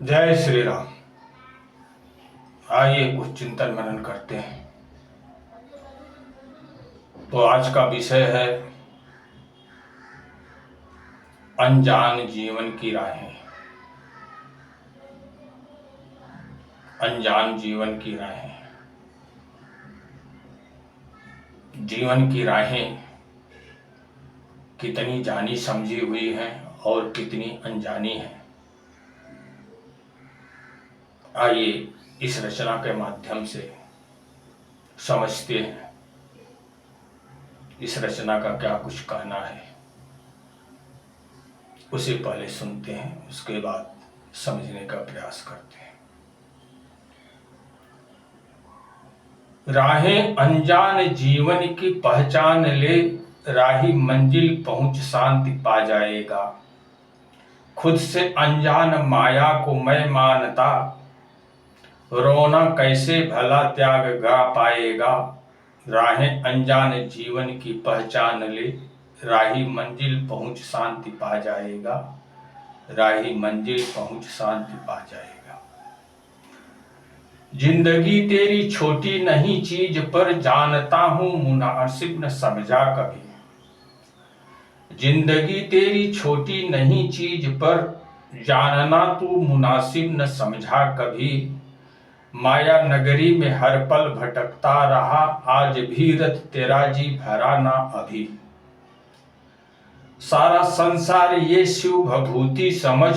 जय श्री राम। आइए कुछ चिंतन मनन करते हैं। तो आज का विषय है अनजान जीवन की राहें। अनजान जीवन की राहें। जीवन की राहें कितनी जानी समझी हुई हैं और कितनी अनजानी हैं। आइए इस रचना के माध्यम से समझते हैं इस रचना का क्या कुछ कहना है। उसे पहले सुनते हैं, उसके बाद समझने का प्रयास करते हैं। राहें अनजान जीवन की पहचान ले, राही मंजिल पहुंच शांति पा जाएगा। खुद से अनजान माया को मैं मानता, रोना कैसे भला त्याग गा पाएगा। राहें अनजान जीवन की पहचान ले, राही मंजिल पहुंच शांति पा जाएगा। राही मंजिल पहुंच शांति पा जाएगा। जिंदगी तेरी छोटी नहीं चीज पर, जानता हूं मुनासिब न समझा कभी। जिंदगी तेरी छोटी नहीं चीज पर, जानना तू मुनासिब न समझा कभी। माया नगरी में हर पल भटकता रहा, आज भी रथ तेरा जी भरा ना अभी। सारा संसार ये शिव भभूति समझ,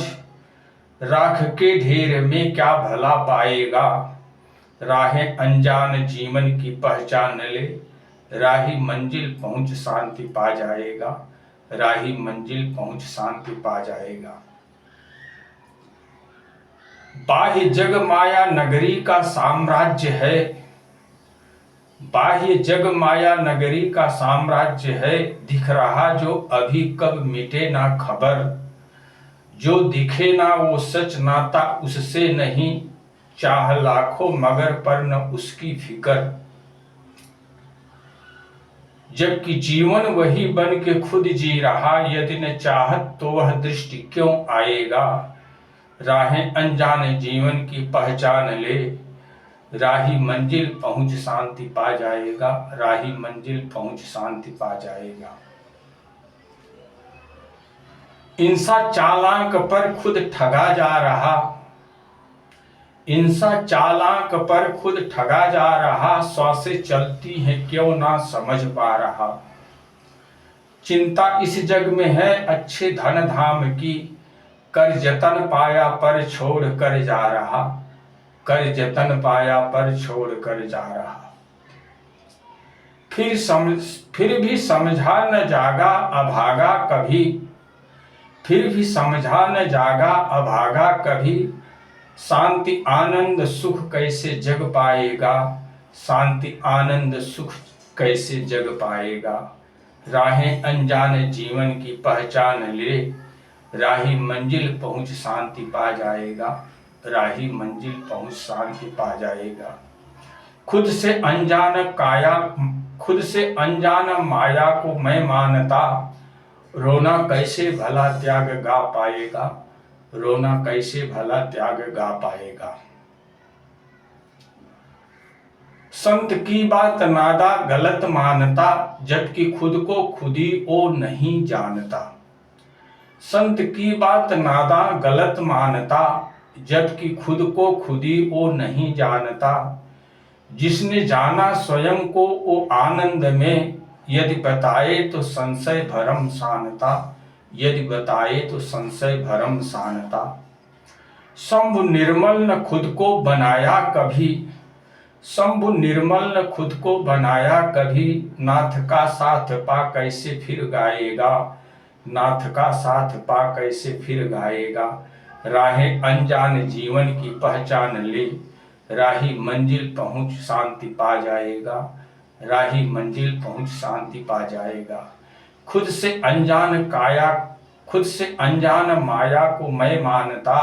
राख के ढेर में क्या भला पाएगा। राहें अनजान जीवन की पहचान ले, राही मंजिल पहुंच शांति पा जाएगा। राही मंजिल पहुंच शांति पा जाएगा। बाह्य जग माया नगरी का साम्राज्य है। बाह्य जग माया नगरी का साम्राज्य है। दिख रहा जो अभी कब मिटे ना खबर। जो दिखे ना वो सच नाता उससे नहीं, चाह लाखों मगर पर न उसकी फिकर। जबकि जीवन वही बन के खुद जी रहा, यदि न चाहत तो वह दृष्टि क्यों आएगा। राहें अनजान जीवन की पहचान ले, राही मंजिल पहुंच शांति पा जाएगा। राही मंजिल पहुंच शांति पा जाएगा। इंसान चालाक पर खुद ठगा जा रहा। इंसान चालाक पर खुद ठगा जा रहा, श्वासें चलती हैं क्यों ना समझ पा रहा। चिंता इस जग में है अच्छे धन धाम की, कर जतन पाया पर छोड़ कर जा रहा। कर जतन पाया पर छोड़ कर जा रहा। फिर भी समझा न जागा अभागा कभी। फिर भी समझा न जागा अभागा कभी। शांति आनंद सुख कैसे जग पाएगा। शांति आनंद सुख कैसे जग पाएगा। राहें अनजान जीवन की पहचान ले, राही मंजिल पहुंच शांति पा जाएगा। राही मंजिल पहुंच शांति पा जाएगा। खुद से अनजान माया को मैं मानता, रोना कैसे भला त्याग गा पाएगा। रोना कैसे भला त्याग गा पाएगा। संत की बात नादा गलत मानता, जबकि खुद को खुद ही वो नहीं जानता। संत की बात नादा गलत मानता, जबकि खुद को खुद ही वो नहीं जानता। जिसने जाना स्वयं को वो आनंद में, यदि बताए तो संशय भरम शानता। यदि बताए तो संशय भरम शानता। शंभु निर्मल न खुद को बनाया कभी। शंभु निर्मल न खुद को बनाया कभी। नाथ का साथ पा कैसे फिर गाएगा। नाथ का साथ पा कैसे फिर गाएगा। राहें अनजान जीवन की पहचान ले, राही मंजिल पहुंच शांति पा जाएगा। राही मंजिल पहुंच शांति पा जाएगा। खुद से अनजान माया को मैं मानता,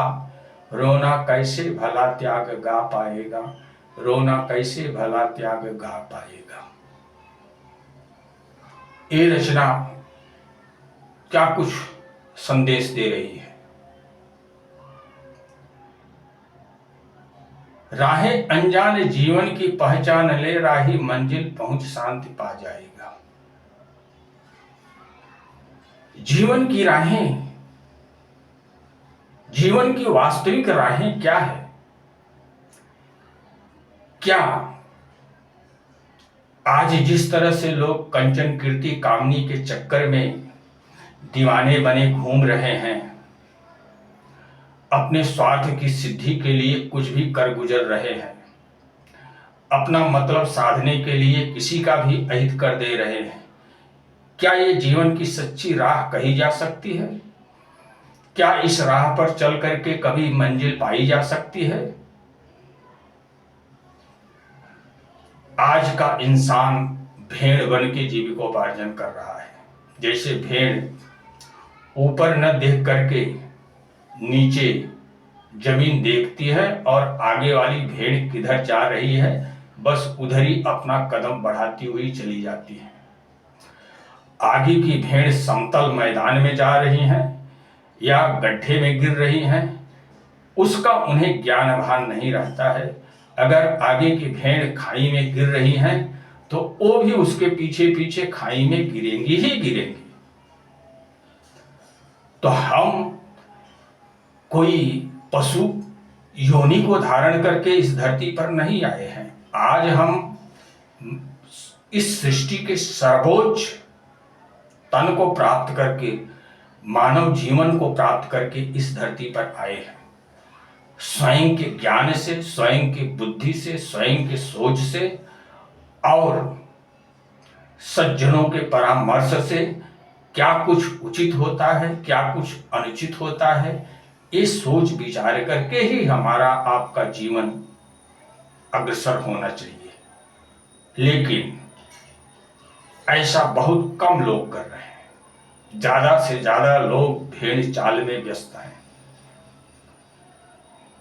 रोना कैसे भला त्याग गा पाएगा। रोना कैसे भला त्याग गा पाएगा। ये रचना क्या कुछ संदेश दे रही है। राहें अनजान जीवन की पहचान ले, राही मंजिल पहुंच शांति पा जाएगा। जीवन की राहें, जीवन की वास्तविक राहें क्या है? क्या आज जिस तरह से लोग कंचन कीर्ति कामनी के चक्कर में दीवाने बने घूम रहे हैं, अपने स्वार्थ की सिद्धि के लिए कुछ भी कर गुजर रहे हैं, अपना मतलब साधने के लिए किसी का भी अहित कर दे रहे हैं, क्या ये जीवन की सच्ची राह कही जा सकती है? क्या इस राह पर चल करके कभी मंजिल पाई जा सकती है? आज का इंसान भेड़ बन के जीविकोपार्जन कर रहा है। जैसे भेड़ ऊपर न देख करके नीचे जमीन देखती है और आगे वाली भेड़ किधर जा रही है, बस उधर ही अपना कदम बढ़ाती हुई चली जाती है। आगे की भेड़ समतल मैदान में जा रही हैं या गड्ढे में गिर रही हैं, उसका उन्हें ज्ञान भान नहीं रहता है। अगर आगे की भेड़ खाई में गिर रही हैं तो वो भी उसके पीछे पीछे खाई में गिरेंगी ही गिरेंगी। तो हम कोई पशु योनि को धारण करके इस धरती पर नहीं आए हैं। आज हम इस सृष्टि के सर्वोच्च तन को प्राप्त करके, मानव जीवन को प्राप्त करके इस धरती पर आए हैं। स्वयं के ज्ञान से, स्वयं की बुद्धि से, स्वयं के सोच से और सज्जनों के परामर्श से क्या कुछ उचित होता है, क्या कुछ अनुचित होता है, ये सोच विचार करके ही हमारा आपका जीवन अग्रसर होना चाहिए। लेकिन ऐसा बहुत कम लोग कर रहे हैं। ज्यादा से ज्यादा लोग भेड़ चाल में व्यस्त हैं।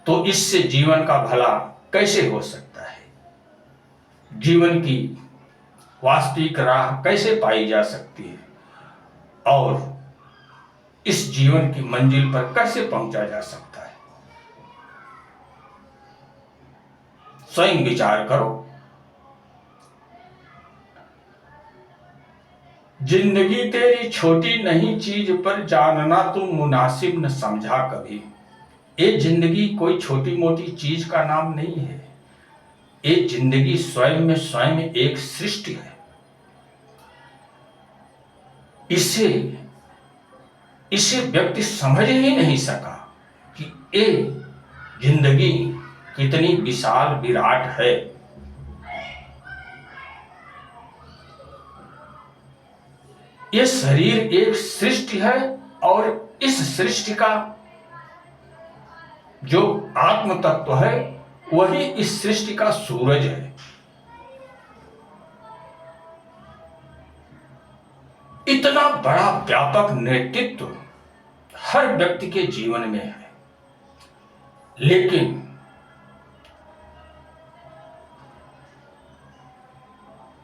तो इससे जीवन का भला कैसे हो सकता है? जीवन की वास्तविक राह कैसे पाई जा सकती है? और इस जीवन की मंजिल पर कैसे पहुंचा जा सकता है? स्वयं विचार करो। जिंदगी तेरी छोटी नहीं चीज पर जानना तू मुनासिब न समझा कभी। ये जिंदगी कोई छोटी मोटी चीज का नाम नहीं है। ये जिंदगी स्वयं में स्वयं एक सृष्टि है। इसे व्यक्ति समझ ही नहीं सका कि ये जिंदगी कितनी विशाल विराट है। ये शरीर एक सृष्टि है और इस सृष्टि का जो आत्म तत्व है वही इस सृष्टि का सूरज है। इतना बड़ा व्यापक नेतृत्व हर व्यक्ति के जीवन में है, लेकिन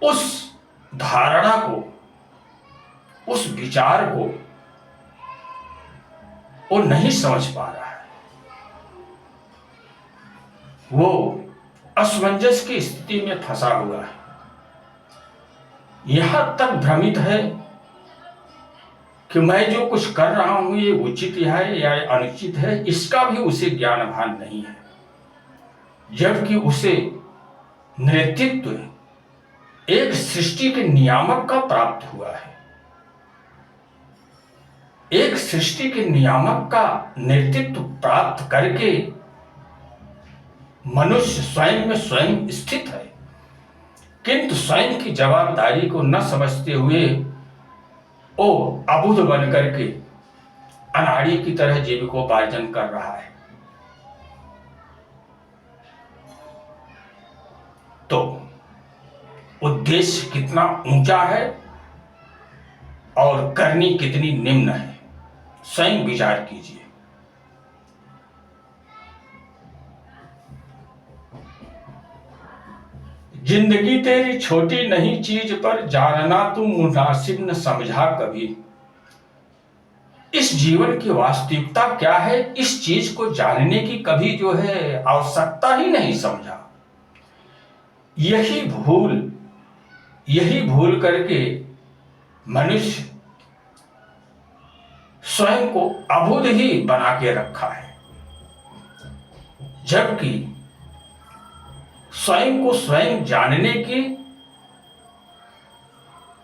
उस धारणा को, उस विचार को वो नहीं समझ पा रहा है। वो असमंजस की स्थिति में फंसा हुआ है। यहां तक भ्रमित है कि मैं जो कुछ कर रहा हूं ये उचित है या अनुचित है, इसका भी उसे ज्ञान भान नहीं है। जबकि उसे नेतृत्व एक सृष्टि के नियामक का प्राप्त हुआ है। एक सृष्टि के नियामक का नेतृत्व प्राप्त करके मनुष्य स्वयं में स्वयं स्थित है, किंतु स्वयं की जवाबदारी को न समझते हुए वो अबुध बन करके अनाड़ी की तरह जीविकोपार्जन कर रहा है। तो उद्देश्य कितना ऊंचा है और करनी कितनी निम्न है, स्वयं विचार कीजिए। जिंदगी तेरी छोटी नहीं चीज पर जानना तू मुनासिब न समझा कभी। इस जीवन की वास्तविकता क्या है, इस चीज को जानने की कभी जो है आवश्यकता ही नहीं समझा। यही भूल करके मनुष्य स्वयं को अबुझ ही बना के रखा है, जबकि स्वयं को स्वयं जानने की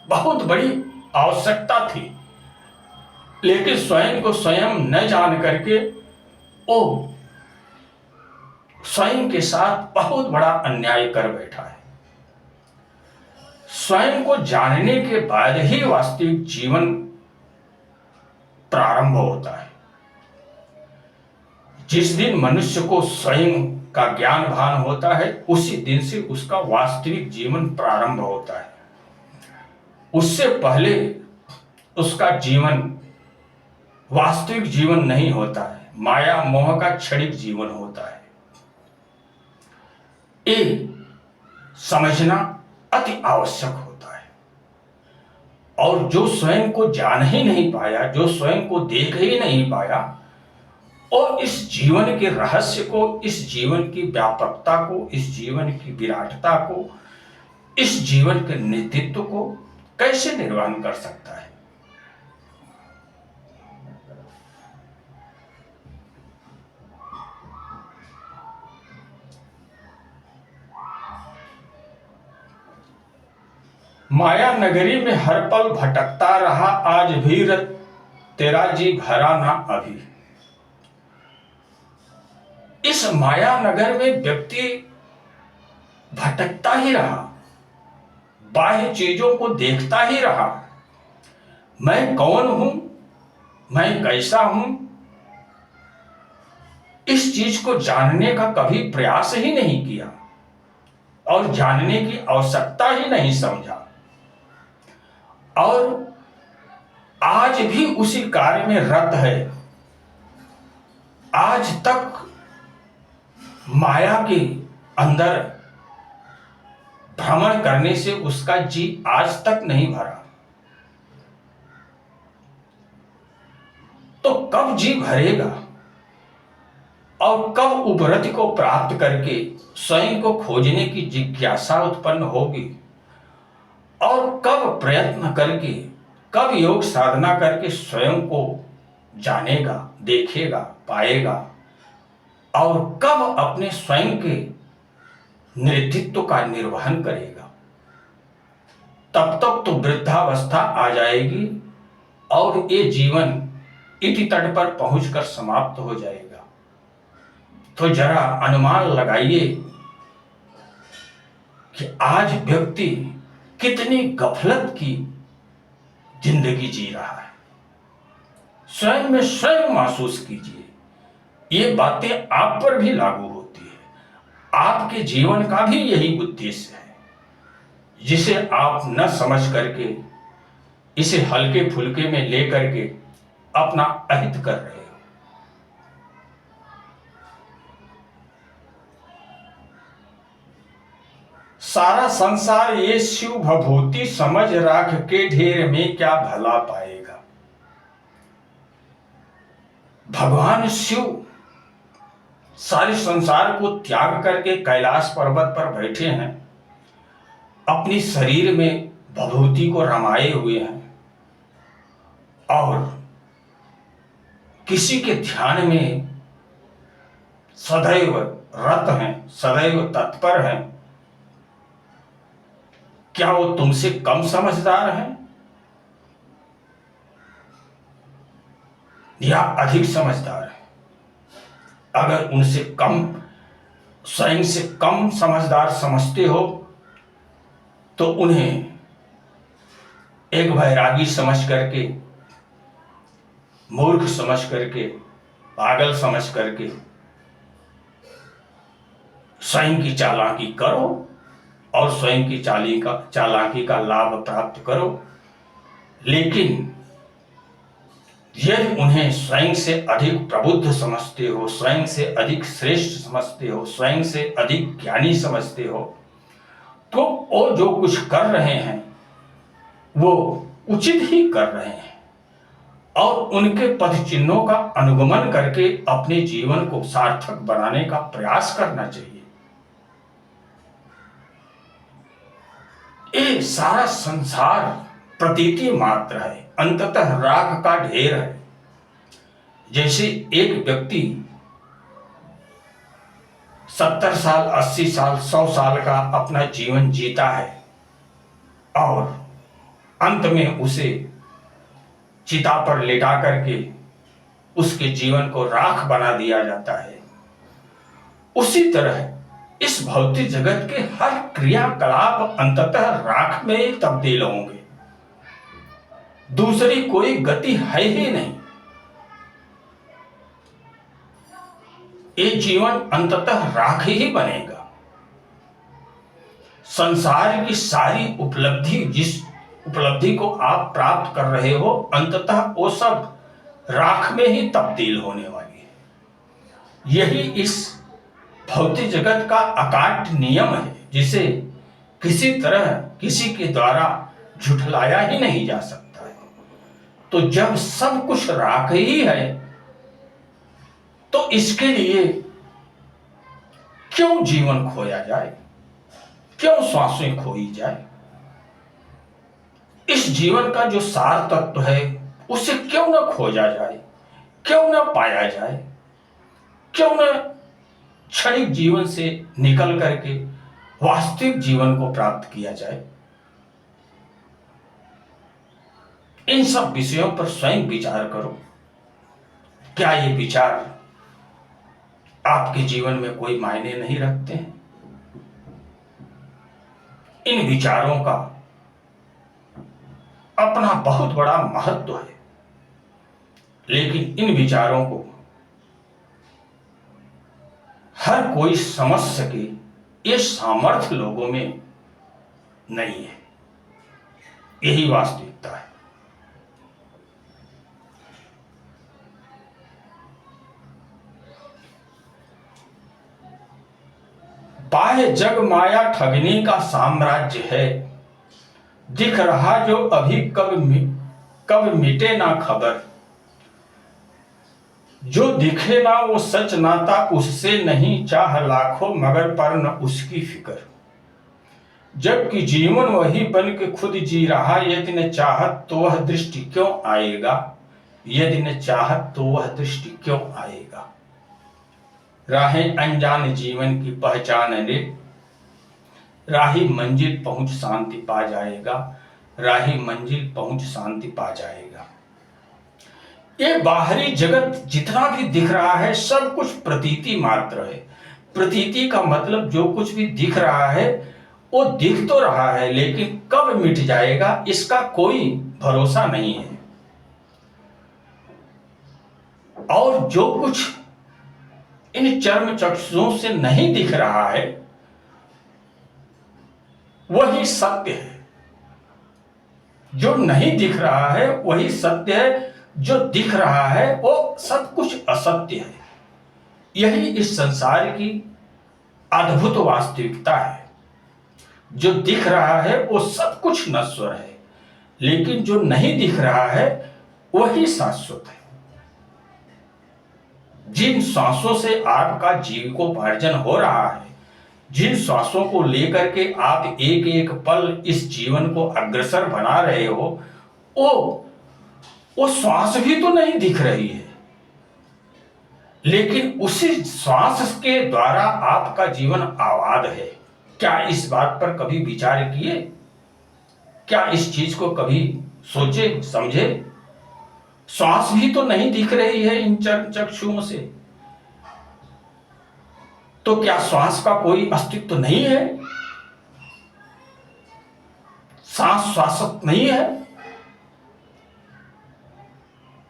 बहुत बड़ी आवश्यकता थी, लेकिन स्वयं को स्वयं न जान करके वो स्वयं के साथ बहुत बड़ा अन्याय कर बैठा है। स्वयं को जानने के बाद ही वास्तविक जीवन प्रारंभ होता है। जिस दिन मनुष्य को स्वयं का ज्ञान भान होता है, उसी दिन से उसका वास्तविक जीवन प्रारंभ होता है। उससे पहले उसका जीवन वास्तविक जीवन नहीं होता है, माया मोह का क्षणिक जीवन होता है। ये समझना अति आवश्यक होता है। और जो स्वयं को जान ही नहीं पाया, जो स्वयं को देख ही नहीं पाया, और इस जीवन के रहस्य को, इस जीवन की व्यापकता को, इस जीवन की विराटता को, इस जीवन के नेतृत्व को कैसे निर्वहन कर सकता है? माया नगरी में हर पल भटकता रहा, आज भी तेरा जी भरा ना अभी। इस माया नगर में व्यक्ति भटकता ही रहा, बाह्य चीजों को देखता ही रहा। मैं कौन हूं, मैं कैसा हूं, इस चीज को जानने का कभी प्रयास ही नहीं किया और जानने की आवश्यकता ही नहीं समझा, और आज भी उसी कार्य में रत है। आज तक माया के अंदर भ्रमण करने से उसका जी आज तक नहीं भरा। तो कब जी भरेगा और कब उपरति को प्राप्त करके स्वयं को खोजने की जिज्ञासा उत्पन्न होगी, और कब प्रयत्न करके, कब योग साधना करके स्वयं को जानेगा, देखेगा, पाएगा, और कब अपने स्वयं के नेतृत्व का निर्वहन करेगा। तब तक तो वृद्धावस्था आ जाएगी और ये जीवन इति तट पर पहुंचकर समाप्त हो जाएगा। तो जरा अनुमान लगाइए कि आज व्यक्ति कितनी गफलत की जिंदगी जी रहा है। स्वयं में स्वयं महसूस कीजिए, ये बातें आप पर भी लागू होती है। आपके जीवन का भी यही उद्देश्य है, जिसे आप न समझ करके इसे हल्के फुल्के में ले करके अपना अहित कर रहे हो। सारा संसार ये शिव भभूति समझ राख के ढेर में क्या भला पाएगा। भगवान शिव सारे संसार को त्याग करके कैलाश पर्वत पर बैठे हैं, अपनी शरीर में भभूति को रमाए हुए हैं, और किसी के ध्यान में सदैव रत हैं, सदैव तत्पर हैं। क्या वो तुमसे कम समझदार हैं या अधिक समझदार हैं? अगर उनसे कम, स्वयं से कम समझदार समझते हो तो उन्हें एक वैरागी समझ करके, मूर्ख समझ करके, पागल समझ करके स्वयं की चालाकी करो और स्वयं की चालाकी का लाभ प्राप्त करो। लेकिन यदि उन्हें स्वयं से अधिक प्रबुद्ध समझते हो, स्वयं से अधिक श्रेष्ठ समझते हो, स्वयं से अधिक ज्ञानी समझते हो, तो वो जो कुछ कर रहे हैं वो उचित ही कर रहे हैं, और उनके पद चिन्हों का अनुगमन करके अपने जीवन को सार्थक बनाने का प्रयास करना चाहिए। ये सारा संसार प्रतीति मात्र है, अंततः राख का ढेर है। जैसे एक व्यक्ति 70 साल, 80 साल, 100 साल का अपना जीवन जीता है और अंत में उसे चिता पर लेटा करके उसके जीवन को राख बना दिया जाता है, उसी तरह इस भौतिक जगत के हर क्रियाकलाप अंततः राख में ही तब्दील होंगे। दूसरी कोई गति है ही नहीं। ये जीवन अंततः राख ही बनेगा। संसार की सारी उपलब्धि, जिस उपलब्धि को आप प्राप्त कर रहे हो, अंततः वो सब राख में ही तब्दील होने वाली है। यही इस भौतिक जगत का अकाट्य नियम है, जिसे किसी तरह किसी के द्वारा झुठलाया ही नहीं जा सकता है। तो जब सब कुछ राख ही है, तो इसके लिए क्यों जीवन खोया जाए, क्यों सांसें खोई जाए? इस जीवन का जो सार तत्व है उसे क्यों न खोजा जाए, क्यों न पाया जाए, क्यों न क्षणिक जीवन से निकल करके वास्तविक जीवन को प्राप्त किया जाए? इन सब विषयों पर स्वयं विचार करो। क्या ये विचार आपके जीवन में कोई मायने नहीं रखते हैं? इन विचारों का अपना बहुत बड़ा महत्व है, लेकिन इन विचारों को हर कोई समझ सके, ये सामर्थ्य लोगों में नहीं है। यही वास्तविकता है। बाह्य जग माया ठगने का साम्राज्य है, दिख रहा जो अभी कब मिटे ना खबर। जो दिखे ना वो सच नाता, उससे नहीं चाह लाखों मगर पर न उसकी फिक्र। जबकि जीवन वही बन के खुद जी रहा, यदि न चाहत तो वह दृष्टि क्यों आएगा, यदि न चाहत तो वह दृष्टि क्यों आएगा। राहें अनजान जीवन की पहचान ले, राही मंजिल पहुंच शांति पा जाएगा, राही मंजिल पहुंच शांति पा जाएगा। ये बाहरी जगत जितना भी दिख रहा है सब कुछ प्रतीति मात्र है। प्रतीति का मतलब जो कुछ भी दिख रहा है वो दिख तो रहा है, लेकिन कब मिट जाएगा इसका कोई भरोसा नहीं है। और जो कुछ इन चर्म चक्षुओं से नहीं दिख रहा है वही सत्य है। जो नहीं दिख रहा है वही सत्य है, जो दिख रहा है वो सब कुछ असत्य है। यही इस संसार की अद्भुत वास्तविकता है। जो दिख रहा है वो सब कुछ नश्वर है, लेकिन जो नहीं दिख रहा है वही शाश्वत है। जिन श्वासों से आपका जीविकोपार्जन हो रहा है, जिन श्वासों को लेकर के आप एक एक पल इस जीवन को अग्रसर बना रहे हो, वो श्वास भी तो नहीं दिख रही है, लेकिन उसी श्वास के द्वारा आपका जीवन आबाद है। क्या इस बात पर कभी विचार किए? क्या इस चीज को कभी सोचे समझे? श्वास भी तो नहीं दिख रही है इन चक्षुओं से, तो क्या श्वास का कोई अस्तित्व नहीं है? सांस शाश्वत नहीं है?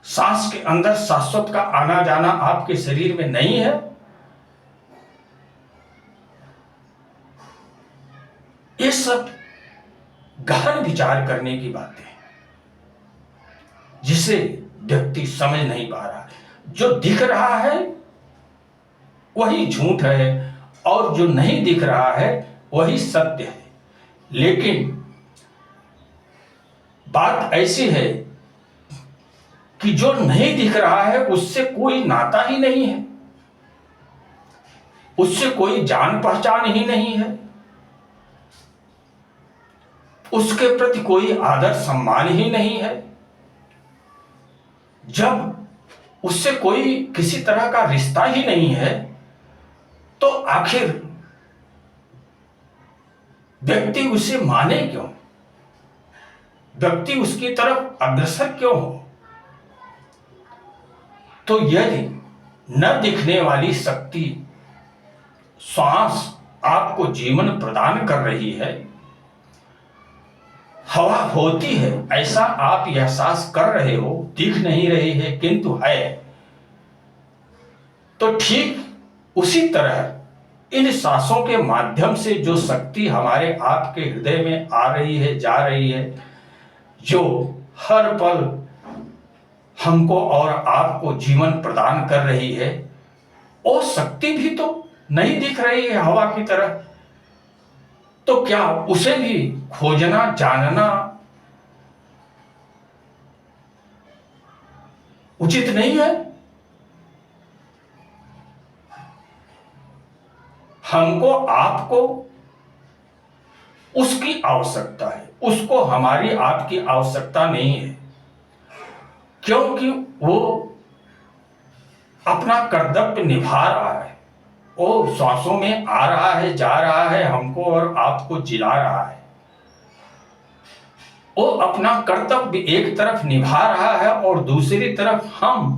सांस के अंदर शाश्वत का आना जाना आपके शरीर में नहीं है? ये सब गहन विचार करने की बातें हैं, जिसे व्यक्ति समझ नहीं पा रहा। जो दिख रहा है वही झूठ है और जो नहीं दिख रहा है वही सत्य है। लेकिन बात ऐसी है कि जो नहीं दिख रहा है उससे कोई नाता ही नहीं है, उससे कोई जान पहचान ही नहीं है, उसके प्रति कोई आदर सम्मान ही नहीं है। जब उससे कोई किसी तरह का रिश्ता ही नहीं है तो आखिर व्यक्ति उसे माने क्यों, व्यक्ति उसकी तरफ अग्रसर क्यों हो। तो यदि न दिखने वाली शक्ति श्वास आपको जीवन प्रदान कर रही है, हवा होती है ऐसा आप एहसास कर रहे हो, दिख नहीं रही है किंतु है, तो ठीक उसी तरह इन सांसों के माध्यम से जो शक्ति हमारे आपके हृदय में आ रही है, जा रही है, जो हर पल हमको और आपको जीवन प्रदान कर रही है, वो शक्ति भी तो नहीं दिख रही है हवा की तरह। तो क्या उसे भी खोजना, जानना उचित नहीं है? हमको आपको उसकी आवश्यकता है, उसको हमारी आपकी आवश्यकता नहीं है, क्योंकि वो अपना कर्तव्य निभा रहा है, वो सांसों में आ रहा है, जा रहा है, हमको और आपको जिला रहा है। वो अपना कर्तव्य एक तरफ निभा रहा है और दूसरी तरफ हम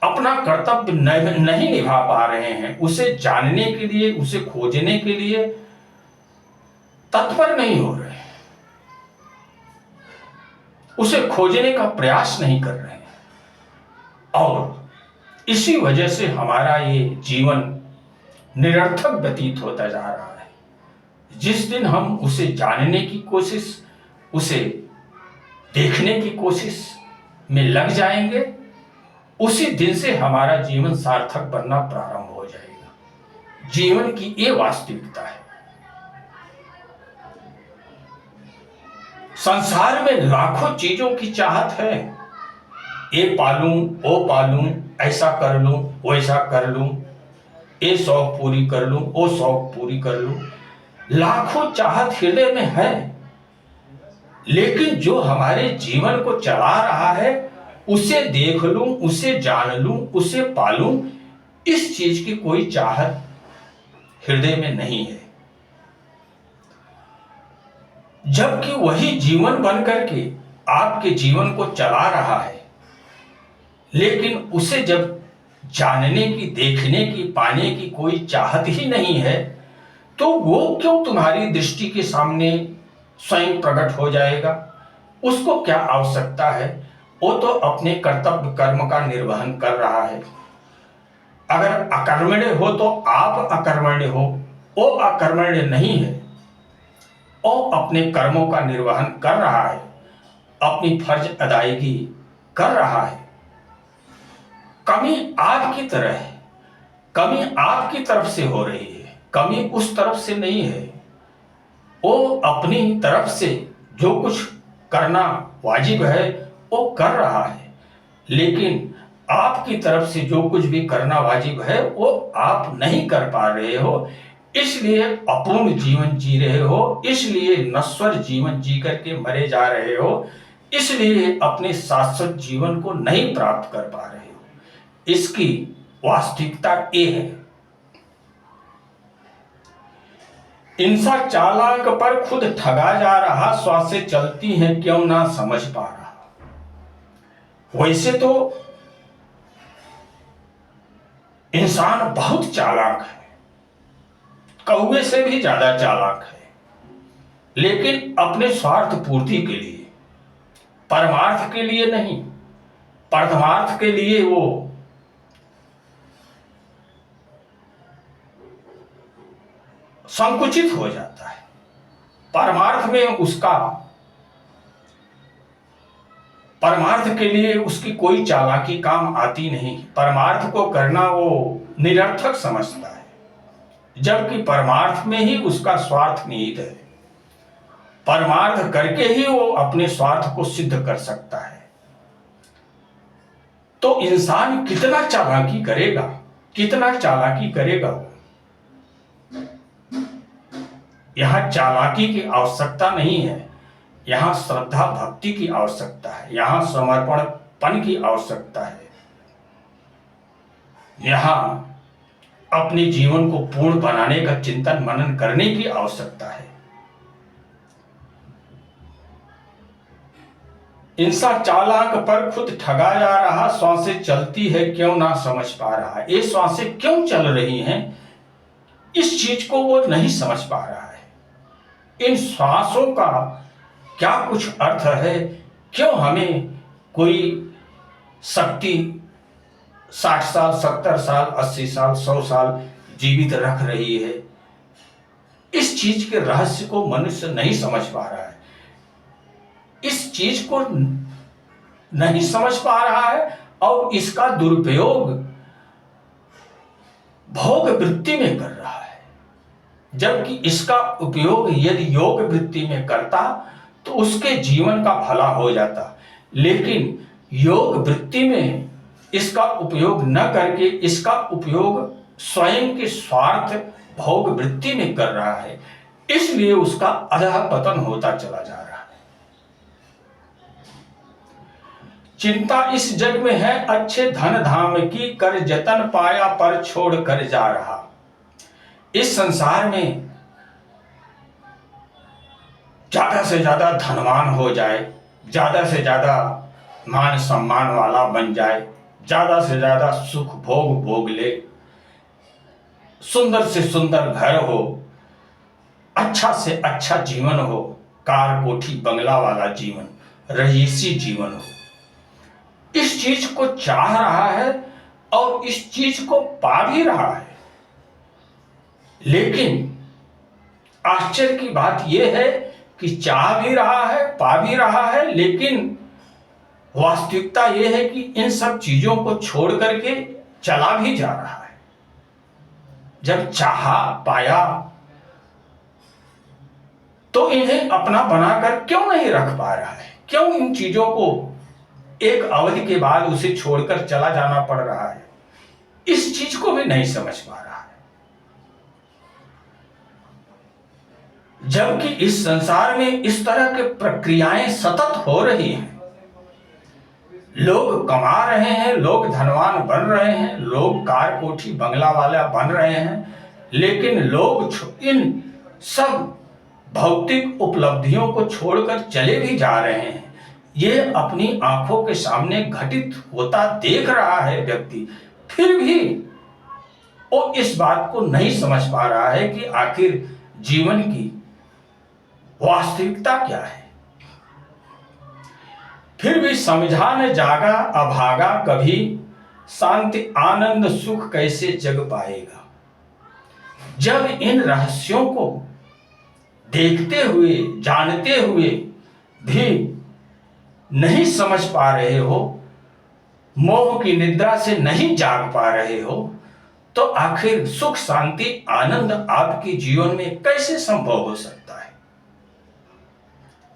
अपना कर्तव्य नहीं निभा पा रहे हैं, उसे जानने के लिए, उसे खोजने के लिए तत्पर नहीं हो रहे, उसे खोजने का प्रयास नहीं कर रहे हैं। और इसी वजह से हमारा ये जीवन निरर्थक व्यतीत होता जा रहा है। जिस दिन हम उसे जानने की कोशिश, उसे देखने की कोशिश में लग जाएंगे, उसी दिन से हमारा जीवन सार्थक बनना प्रारंभ हो जाएगा। जीवन की ये वास्तविकता है। संसार में लाखों चीजों की चाहत है, ये पालूं, वो पालूं, ऐसा कर लूं, वैसा कर लूं, ये शौक पूरी कर लूं, वो शौक पूरी कर लूं, लाखों चाहत हृदय में है। लेकिन जो हमारे जीवन को चला रहा है, उसे देख लूं, उसे जान लूं, उसे पालूं, इस चीज की कोई चाहत हृदय में नहीं है। जबकि वही जीवन बन करके आपके जीवन को चला रहा है, लेकिन उसे जब जानने की, देखने की, पाने की कोई चाहत ही नहीं है, तो वो क्यों तुम्हारी दृष्टि के सामने स्वयं प्रकट हो जाएगा? उसको क्या आवश्यकता है? वो तो अपने कर्तव्य कर्म का निर्वहन कर रहा है। अगर अकर्मण्य हो तो आप अकर्मण्य हो, वो अकर्मण्य नहीं है, वो अपने कर्मों का निर्वहन कर रहा है, अपनी फर्ज अदायगी कर रहा है। कमी आपकी तरह है, कमी आपकी तरफ से हो रही है, कमी उस तरफ से नहीं है। वो अपनी तरफ से जो कुछ करना वाजिब है वो कर रहा है, लेकिन आपकी तरफ से जो कुछ भी करना वाजिब है वो आप नहीं कर पा रहे हो, इसलिए अपूर्ण जीवन जी रहे हो, इसलिए नश्वर जीवन जी करके मरे जा रहे हो, इसलिए अपने शाश्वत जीवन को नहीं प्राप्त कर पा रहे हो। इसकी वास्तविकता ये है। इंसान चालाक पर खुद ठगा जा रहा, श्वासें चलती हैं क्यों ना समझ पा रहा। वैसे तो इंसान बहुत चालाक है, कौवे से भी ज्यादा चालाक है, लेकिन अपने स्वार्थ पूर्ति के लिए, परमार्थ के लिए नहीं, परमार्थ के लिए वो संकुचित हो जाता है। परमार्थ में उसका, परमार्थ के लिए उसकी कोई चालाकी काम आती नहीं, परमार्थ को करना वो निरर्थक समझता है, जबकि परमार्थ में ही उसका स्वार्थ निहित है। परमार्थ करके ही वो अपने स्वार्थ को सिद्ध कर सकता है। तो इंसान कितना चालाकी करेगा, कितना चालाकी करेगा। यहां चालाकी की आवश्यकता नहीं है, यहां श्रद्धा भक्ति की आवश्यकता है, यहां समर्पणपन की आवश्यकता है, यहां अपने जीवन को पूर्ण बनाने का चिंतन मनन करने की आवश्यकता है। इंसान चालाक पर खुद ठगा जा रहा, श्वासें चलती है क्यों ना समझ पा रहा। ये श्वासें क्यों चल रही हैं, इस चीज को वो नहीं समझ पा रहा है। इन श्वासों का क्या कुछ अर्थ है, क्यों हमें कोई शक्ति 60 साल 70 साल 80 साल 100 साल जीवित रख रही है। इस चीज के रहस्य को मनुष्य नहीं समझ पा रहा है, इस चीज को नहीं समझ पा रहा है और इसका दुरुपयोग भोग वृत्ति में कर रहा है। जबकि इसका उपयोग यदि योग वृत्ति में करता तो उसके जीवन का भला हो जाता, लेकिन योग वृत्ति में इसका उपयोग न करके इसका उपयोग स्वयं के स्वार्थ भोग वृत्ति में कर रहा है, इसलिए उसका अधः पतन होता चला जा रहा है। चिंता इस जग में है अच्छे धन धाम की, कर जतन पाया पर छोड़ कर जा रहा। इस संसार में ज्यादा से ज्यादा धनवान हो जाए, ज्यादा से ज्यादा मान सम्मान वाला बन जाए, ज्यादा से ज्यादा सुख भोग भोग ले, सुंदर से सुंदर घर हो, अच्छा से अच्छा जीवन हो, कार कोठी बंगला वाला जीवन, रईसी जीवन हो, इस चीज को चाह रहा है और इस चीज को पा भी रहा है। लेकिन आश्चर्य की बात यह है कि चाह भी रहा है, पा भी रहा है, लेकिन वास्तविकता यह है कि इन सब चीजों को छोड़ करके चला भी जा रहा है। जब चाहा पाया तो इन्हें अपना बनाकर क्यों नहीं रख पा रहा है, क्यों इन चीजों को एक अवधि के बाद उसे छोड़कर चला जाना पड़ रहा है, इस चीज को भी नहीं समझ पा रहा है। जबकि इस संसार में इस तरह के प्रक्रियाएं सतत हो रही हैं, लोग कमा रहे हैं, लोग धनवान बन रहे हैं, लोग कार कोठी बंगला वाला बन रहे हैं, लेकिन लोग इन सब भौतिक उपलब्धियों को छोड़कर चले भी जा रहे हैं। ये अपनी आंखों के सामने घटित होता देख रहा है व्यक्ति, फिर भी वो इस बात को नहीं समझ पा रहा है कि आखिर जीवन की वास्तविकता क्या है। फिर भी समझा न जागा अभागा कभी, शांति आनंद सुख कैसे जग पाएगा। जब इन रहस्यों को देखते हुए जानते हुए भी नहीं समझ पा रहे हो, मोह की निद्रा से नहीं जाग पा रहे हो, तो आखिर सुख शांति आनंद आपके जीवन में कैसे संभव हो सकता है।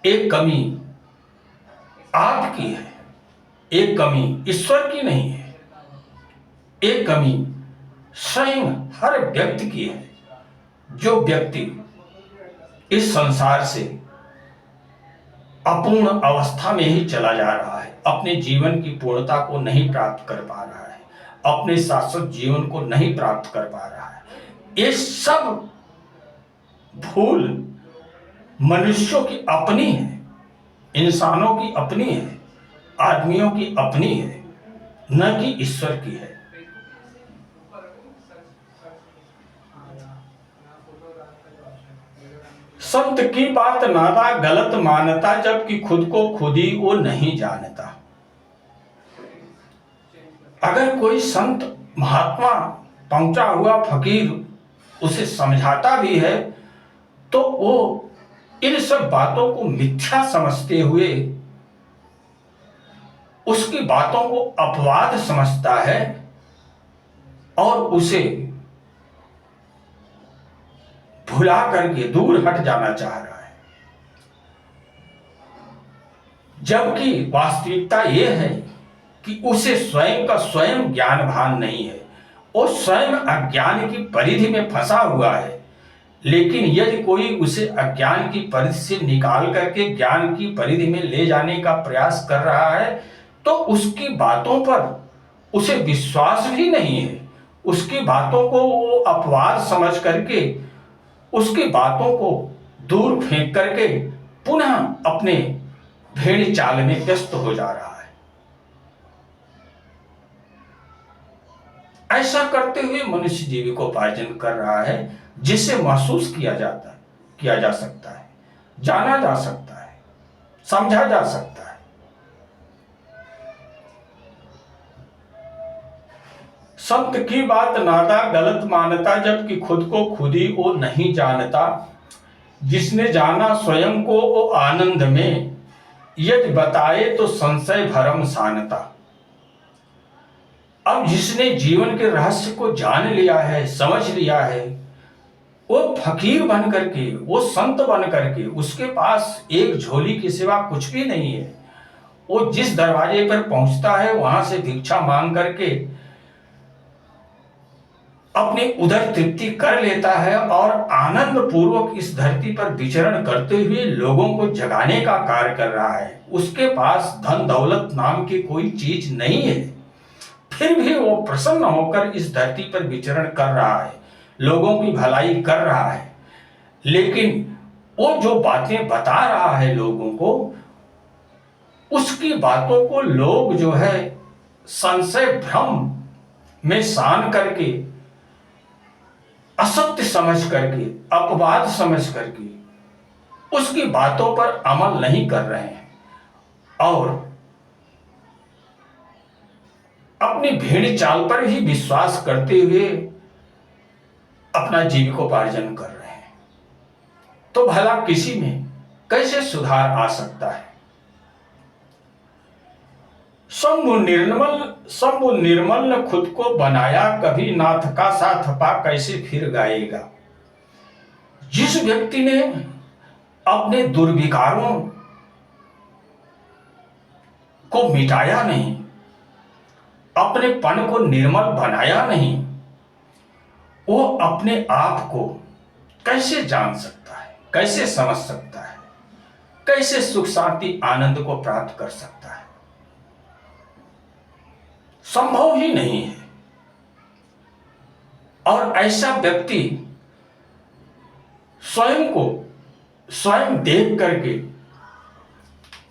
एक कमी आपकी है, एक कमी ईश्वर की नहीं है, एक कमी स्वयं हर व्यक्ति की है। जो व्यक्ति इस संसार से अपूर्ण अवस्था में ही चला जा रहा है, अपने जीवन की पूर्णता को नहीं प्राप्त कर पा रहा है, अपने शाश्वत जीवन को नहीं प्राप्त कर पा रहा है, ये सब भूल मनुष्यों की अपनी है, इंसानों की अपनी है, आदमियों की अपनी है, न कि ईश्वर की है। संत की बात नादा गलत मानता, जबकि खुद को खुद ही वो नहीं जानता। अगर कोई संत महात्मा पहुंचा हुआ फकीर उसे समझाता भी है तो वो इन सब बातों को मिथ्या समझते हुए उसकी बातों को अपवाद समझता है और उसे भुला करके दूर हट जाना चाह रहा है। जबकि वास्तविकता यह है कि उसे स्वयं का स्वयं ज्ञान भान नहीं है, वो स्वयं अज्ञान की परिधि में फंसा हुआ है। लेकिन यदि कोई उसे अज्ञान की परिधि से निकाल करके ज्ञान की परिधि में ले जाने का प्रयास कर रहा है, तो उसकी बातों पर उसे विश्वास भी नहीं है। उसकी बातों को वो अपवाद समझ करके, उसकी बातों को दूर फेंक करके पुनः अपने भेड़ चाल में व्यस्त हो जा रहा है। ऐसा करते हुए मनुष्य जीविकोपार्जन कर रहा है, जिसे महसूस किया जा सकता है, जाना जा सकता है, समझा जा सकता है। संत की बात नादा गलत मानता, जबकि खुद को खुद ही वो नहीं जानता। जिसने जाना स्वयं को वो आनंद में, यदि बताए तो संशय भरम सानता। अब जिसने जीवन के रहस्य को जान लिया है, समझ लिया है, वो फकीर बन करके, वो संत बन करके, उसके पास एक झोली के सिवा कुछ भी नहीं है। वो जिस दरवाजे पर पहुंचता है वहां से भिक्षा मांग करके अपनी उदर तृप्ति कर लेता है और आनंद पूर्वक इस धरती पर विचरण करते हुए लोगों को जगाने का कार्य कर रहा है। उसके पास धन दौलत नाम की कोई चीज नहीं है, फिर भी वो प्रसन्न होकर इस धरती पर विचरण कर रहा है, लोगों की भलाई कर रहा है। लेकिन वो जो बातें बता रहा है लोगों को, उसकी बातों को लोग जो है संशय भ्रम में सान करके, असत्य समझ करके, अपवाद समझ करके उसकी बातों पर अमल नहीं कर रहे हैं और अपनी भेड़ चाल पर ही विश्वास करते हुए अपना जीविकोपार्जन कर रहे हैं। तो भला किसी में कैसे सुधार आ सकता है? शंभु निर्मल ने खुद को बनाया, कभी नाथ का साथ पा कैसे फिर गाएगा। जिस व्यक्ति ने अपने दुर्विकारों को मिटाया नहीं, अपने पन को निर्मल बनाया नहीं, वो अपने आप को कैसे जान सकता है, कैसे समझ सकता है, कैसे सुख शांति आनंद को प्राप्त कर सकता है? संभव ही नहीं है। और ऐसा व्यक्ति स्वयं को स्वयं देख करके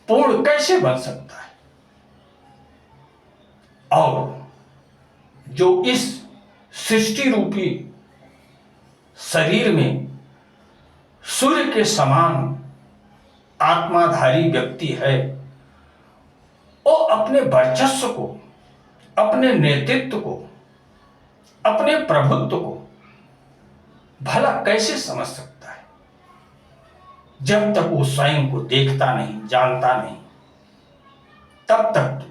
पूर्ण कैसे बन सकता है? और जो इस सृष्टि रूपी शरीर में सूर्य के समान आत्माधारी व्यक्ति है, वो अपने वर्चस्व को, अपने नेतृत्व को, अपने प्रभुत्व को भला कैसे समझ सकता है, जब तक वो स्वयं को देखता नहीं, जानता नहीं? तब तक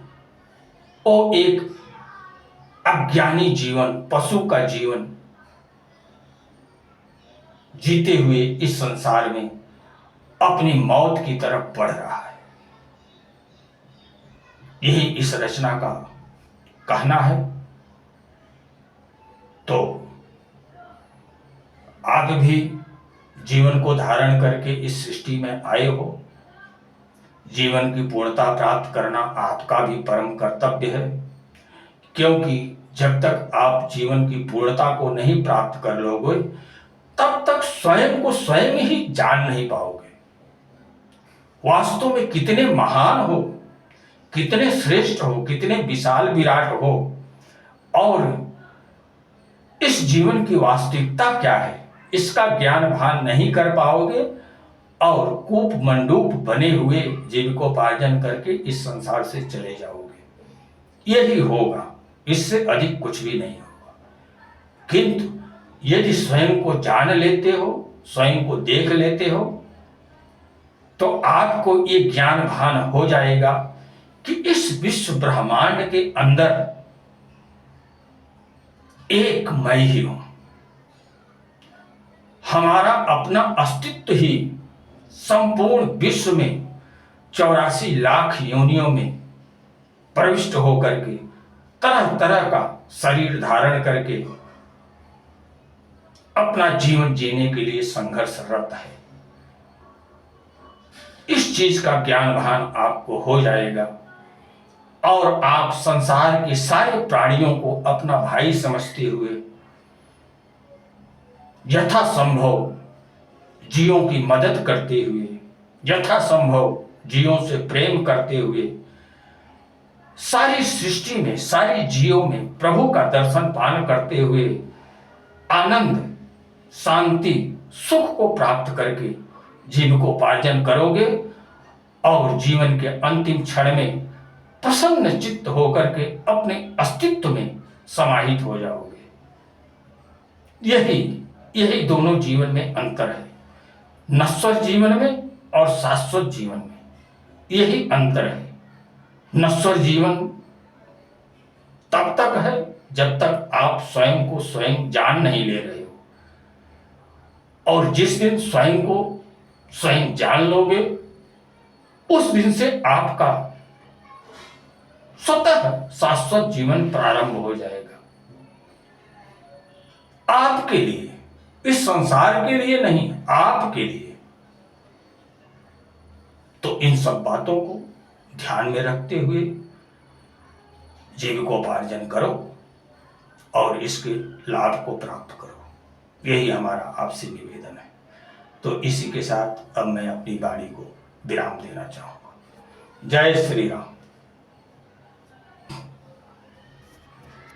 वो एक अज्ञानी जीवन, पशु का जीवन जीते हुए इस संसार में अपनी मौत की तरफ बढ़ रहा है। यही इस रचना का कहना है। तो आप भी जीवन को धारण करके इस सृष्टि में आए हो। जीवन की पूर्णता प्राप्त करना आपका भी परम कर्तव्य है, क्योंकि जब तक आप जीवन की पूर्णता को नहीं प्राप्त कर लोगे, तब तक स्वयं को स्वयं ही जान नहीं पाओगे। वास्तव में कितने महान हो, कितने श्रेष्ठ हो, कितने विशाल विराट हो, और इस जीवन की वास्तविकता क्या है, इसका ज्ञान भान नहीं कर पाओगे और कूप मंडूप बने हुए जीविकोपार्जन करके इस संसार से चले जाओगे। यही होगा, इससे अधिक कुछ भी नहीं होगा। किंतु यदि स्वयं को जान लेते हो, स्वयं को देख लेते हो, तो आपको ये ज्ञान भान हो जाएगा कि इस विश्व ब्रह्मांड के अंदर एक मैं ही हूं। हमारा अपना अस्तित्व ही संपूर्ण विश्व में 84 लाख योनियों में प्रविष्ट होकर के तरह तरह का शरीर धारण करके अपना जीवन जीने के लिए संघर्षरत है। इस चीज का ज्ञान भान आपको हो जाएगा और आप संसार के सारे प्राणियों को अपना भाई समझते हुए यथासंभव जीवों की मदद करते हुए, यथासंभव जीवों से प्रेम करते हुए सारी सृष्टि में, सारी जीवों में प्रभु का दर्शन पान करते हुए आनंद, शांति, सुख को प्राप्त करके जीविकोपार्जन करोगे और जीवन के अंतिम क्षण में प्रसन्न चित्त होकर के अपने अस्तित्व में समाहित हो जाओगे। यही दोनों जीवन में अंतर है, नश्वर जीवन में और शाश्वत जीवन में यही अंतर है। नश्वर जीवन तब तक है जब तक आप स्वयं को स्वयं जान नहीं ले रहे हो, और जिस दिन स्वयं को स्वयं जान लोगे उस दिन से आपका स्वतः शाश्वत जीवन प्रारंभ हो जाएगा। आपके लिए, इस संसार के लिए नहीं, आपके लिए। तो इन सब बातों को ध्यान में रखते हुए जीविकोपार्जन करो और इसके लाभ को प्राप्त करो। यही हमारा आपसे निवेदन है। तो इसी के साथ अब मैं अपनी वाणी को विराम देना चाहूंगा। जय श्री राम।